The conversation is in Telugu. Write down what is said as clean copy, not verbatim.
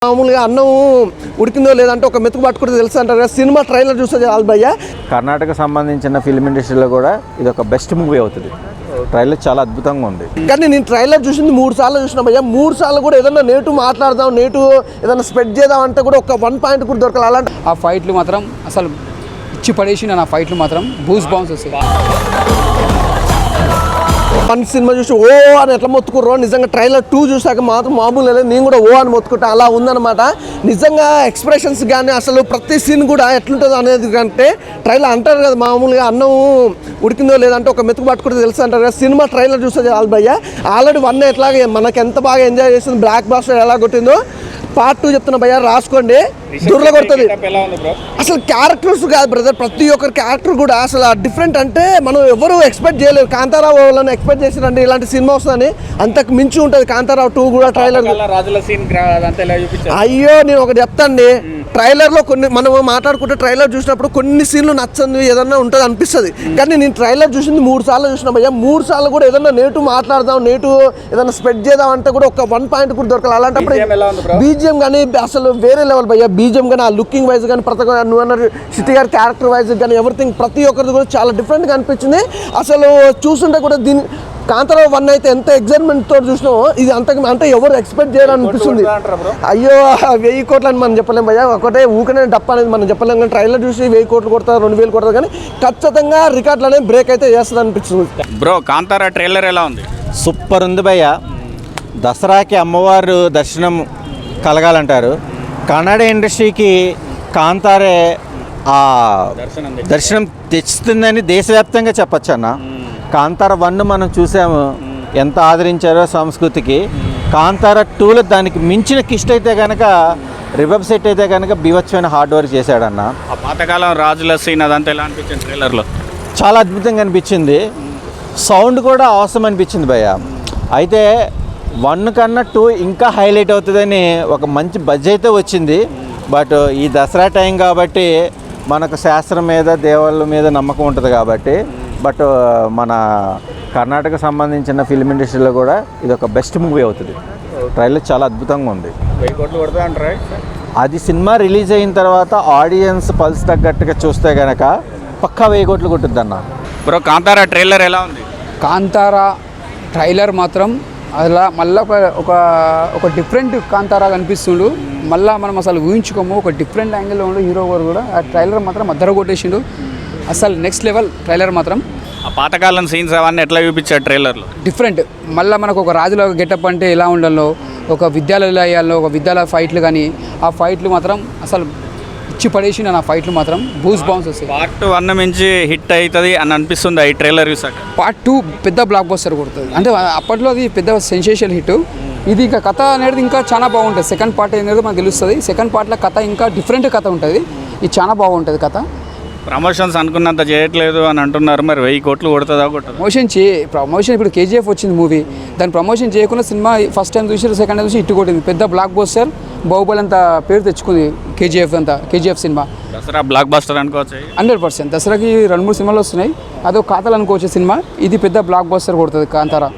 మామూలుగా అన్నం ఉడికిందో లేదంటే ఒక మెతుకు పట్టుకుంటే తెలుసు అంటారు కదా, సినిమా ట్రైలర్ చూస్తే చాలు భయ్య. కర్ణాటక సంబంధించిన ఫిల్మ్ ఇండస్ట్రీలో కూడా ఇది ఒక బెస్ట్ మూవీ అవుతుంది. ట్రైలర్ చాలా అద్భుతంగా ఉంది. కానీ నేను ట్రైలర్ చూసింది 3 సార్లు చూసిన భయ్య. 3 సార్లు కూడా ఏదన్నా నేటు మాట్లాడదాం, నేటు ఏదన్నా స్ప్రెడ్ చేద్దాం అంటే కూడా ఒక 1 పాయింట్ కూడా దొరకాలి. అలాంటి ఆ ఫైట్లు మాత్రం అసలు ఇచ్చి పడేసి నా ఫైట్లు మాత్రం బూస్ బౌన్స్ వస్తాయి. మన సినిమా చూసి ఓ అని ఎట్లా మొత్తుకుర్రో నిజంగా ట్రైలర్ 2 చూసాక మాత్రం మామూలు లేదు, నేను కూడా ఓ అని మొత్తుకుంటా. అలా ఉందన్నమాట. నిజంగా ఎక్స్ప్రెషన్స్ కానీ అసలు ప్రతి సీన్ కూడా ఎట్లుంటుందో అనేది కంటే ట్రైలర్ అంటారు కదా, మామూలుగా అన్నం ఉడికిందో లేదంటే ఒక మెతుకు పట్టుకుంటే తెలుసు అంటారు కదా, సినిమా ట్రైలర్ చూస్తే చాలు భయ్య. ఆల్రెడీ 1 ఎట్లాగే మనకి ఎంత బాగా ఎంజాయ్ చేసింది, బ్లాక్ బాస్టర్ ఎలా కొట్టిందో పార్ట్ 2 చెప్తున్నా భయ్య, రాసుకోండి. దుర్లో కొడుతుంది. అసలు క్యారెక్టర్స్ కాదు బ్రదర్, ప్రతి ఒక్కరి క్యారెక్టర్ కూడా అసలు డిఫరెంట్. అంటే మనం ఎవరు ఎక్స్పెక్ట్ చేయలేదు. కాంతారావు వాళ్ళని ఎక్స్పెక్ట్ చేసిరండి ఇలాంటి సినిమా వస్తుందని, అంతకు మించి ఉంటుంది కాంతారావు 2 కూడా. ట్రైలర్ అయ్యో నేను ఒకటి చెప్తాండి, ట్రైలర్లో కొన్ని మనం మాట్లాడుకుంటే ట్రైలర్ చూసినప్పుడు కొన్ని సీన్లు నచ్చంది ఏదన్నా ఉంటుంది అనిపిస్తుంది. కానీ నేను ట్రైలర్ చూసింది 3 సార్లు చూసిన భయ్య. 3 సార్లు కూడా ఏదన్నా నేటు మాట్లాడదాం, నేటు ఏదన్నా స్ప్రెడ్ చేద్దాం అంటే కూడా ఒక 1 పాయింట్ కూడా దొరకాలి. అలాంటప్పుడు బీజిఎం కానీ అసలు వేరే లెవెల్ భయ్య. బీజిఎం కానీ ఆ లుకింగ్ వైజ్ కానీ ప్రతి ఒక్క నువ్వు సిటీ గారి క్యారెక్టర్ వైజ్ కానీ ఎవ్రీథింగ్ ప్రతి ఒక్కరిది కూడా చాలా డిఫరెంట్గా అనిపించింది. అసలు చూస్తుంటే కూడా దీని కాంతారావు 1 అయితే ఎంత ఎగ్జైట్మెంట్ తోటి చూసినామో ఇది అంతకు అంటే ఎవరు ఎక్స్పెక్ట్ చేయాలని అనిపిస్తుంది. అయ్యో 1000 కోట్లు అని మనం చెప్పలేం భయ్య. ఒకటే ఊకనే డప్ప అనేది మనం చెప్పలేం. కానీ ట్రైలర్ చూసి 1000 కోట్లు కొడతారు, 2000 కొడతారు, కానీ ఖచ్చితంగా రికార్డులు అనేది బ్రేక్ అయితే చేస్తుంది అనిపిస్తుంది. బ్రో కాంతారా ట్రైలర్ ఎలా ఉంది? సూపర్ ఉంది భయ్య. దసరాకి అమ్మవారు దర్శనం కలగాలంటారు. కన్నడ ఇండస్ట్రీకి కాంతారే ఆ దర్శనం తెచ్చుతుందని దేశవ్యాప్తంగా చెప్పచ్చు అన్న. కాంతార 1 మనం చూసాము ఎంత ఆదరించారో సంస్కృతికి. కాంతార 2లో దానికి మించిన కిస్ట్ అయితే కనుక రిబబ్ సెట్ అయితే కనుక బీభత్సమైన హార్డ్ వర్క్ చేశాడన్న. ఆ పాతకాలం రాజుల సీన్ అదంతా ఎలా అనిపించింది ట్రైలర్లో? చాలా అద్భుతంగా అనిపించింది. సౌండ్ కూడా అవసరం అనిపించింది భయ్య. అయితే 1 కన్నా 2 ఇంకా హైలైట్ అవుతుందని ఒక మంచి బజ్ అయితే వచ్చింది. బట్ ఈ దసరా టైం కాబట్టి మనకు శాస్త్రం మీద దేవుళ్ళ మీద నమ్మకం ఉంటుంది కాబట్టి, బట్ మన కర్ణాటక సంబంధించిన ఫిల్మ్ ఇండస్ట్రీలో కూడా ఇది ఒక బెస్ట్ మూవీ అవుతుంది. ట్రైలర్ చాలా అద్భుతంగా ఉంది. 1000 కోట్లు కొడతా అంటారా? అది సినిమా రిలీజ్ అయిన తర్వాత ఆడియన్స్ పల్స్ తగ్గట్టుగా చూస్తే కనుక పక్కా 1000 కోట్లు కొట్టుద్ది అన్న. బ్రో కాంతారా ట్రైలర్ ఎలా ఉంది? కాంతారా ట్రైలర్ మాత్రం అలా మళ్ళీ ఒక డిఫరెంట్ కాంతారా కనిపిస్తుండు. మళ్ళీ మనం అసలు ఊహించుకోము, ఒక డిఫరెంట్ యాంగిల్లో ఉండు హీరో గారు కూడా. ఆ ట్రైలర్ మాత్రం అద్దర కొట్టేసిండు. అసలు నెక్స్ట్ లెవెల్ ట్రైలర్ మాత్రం. ఆ పాతకాలం సీన్స్ అవన్నీ ఎట్లా చూపించారు ట్రైలర్లో? డిఫరెంట్. మళ్ళీ మనకు ఒక రాజులో గెటప్ అంటే ఎలా ఉండాలో, ఒక విద్యాలయంలో అయ్యాలో, ఒక విద్యాలయ ఫైట్లు కానీ ఆ ఫైట్లు మాత్రం అసలు ఇచ్చి పడేసి నా ఫైట్లు మాత్రం బూస్ బౌన్స్ వస్తాయి. పార్ట్ 1 మించి హిట్ అవుతుంది అని అనిపిస్తుంది ఈ ట్రైలర్ చూసాక. పార్ట్ 2 పెద్ద బ్లాక్ బస్టర్ కొడుతుంది. అంటే అప్పట్లో అది పెద్ద సెన్సేషన్ హిట్. ఇది ఇంకా కథ అనేది ఇంకా చాలా బాగుంటుంది. సెకండ్ పార్ట్ అనేది మనకు తెలుస్తుంది. సెకండ్ పార్ట్లో కథ ఇంకా డిఫరెంట్ కథ ఉంటుంది. ఇది చాలా బాగుంటుంది కథ. ప్రమోషన్స్ అనుకున్నంత చేయట్లేదు అని అంటున్నారు. మరి 1000 కోట్లు కొడుతుందా కొట్టదా? ప్రమోషన్ ఇప్పుడు కేజీఎఫ్ వచ్చింది మూవీ, దాని ప్రమోషన్ చేయకుండా సినిమా ఫస్ట్ టైం చూసి సెకండ్ టైం చూసి ఇట్టు కొట్టింది. పెద్ద బ్లాక్ బస్టర్, బాహుబలి అంత పేరు తెచ్చుకుంది KGF cinema. Dasara block buster అనుకోవచ్చు. 100%. దసరాకి 2-3 సినిమాలు వస్తున్నాయి, అదో ఖాతాలు అనుకోవచ్చు సినిమా. ఇది పెద్ద బ్లాక్ బస్టర్ కొడుతుంది కాంతారా.